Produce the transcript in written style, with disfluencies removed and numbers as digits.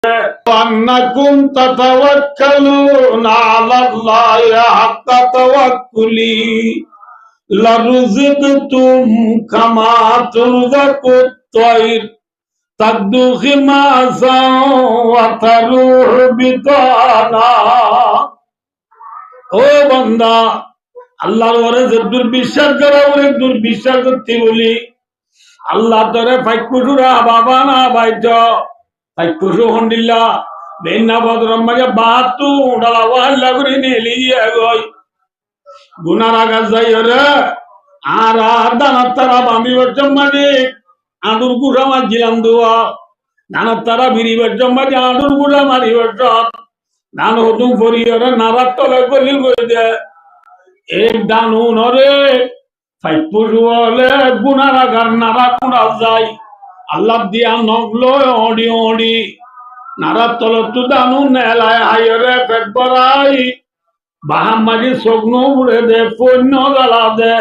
أنكم تتوكلون على الله حق توكله لرزقتم كما ترزق الطير تغدو خماسا وتروح بطانا ও বান্দা আল্লাহর ওরে যে দুর্বিশ্বাস করে ওরে দুর্বিশ্বাস করতে বলি আল্লাহ তোরে ফাইকুসুরা বাবা না বাইজ ফাইকুসু হন্ডিল্লা বেন্না বদরম মাগে বাতু উড়ালা ওয়াল্লা করে নেলি গই গুনার আগাজ যাই রে আর দানার তারা বামি বর্জম মানে আঁদুর গুড়া মারছিলাম দুয়া দানার তারা বিড়ি বর্জম মানে আঁদুর গুড়া মারি বর্জন ধান হতুম করি ওরে নারার তলে গলিল করে দেয় এক দানু নরে ফাইকুসু হলে গুনার আগার নারা কুড়া যায় আল্লাহ দিয়া নগলো অডি অডি নারার তলতু দানু নেলায় হাইরে পেট বড়াই বাহাম মাঝে সগ্ন উড়ে দে পণ্য জ্বালা দে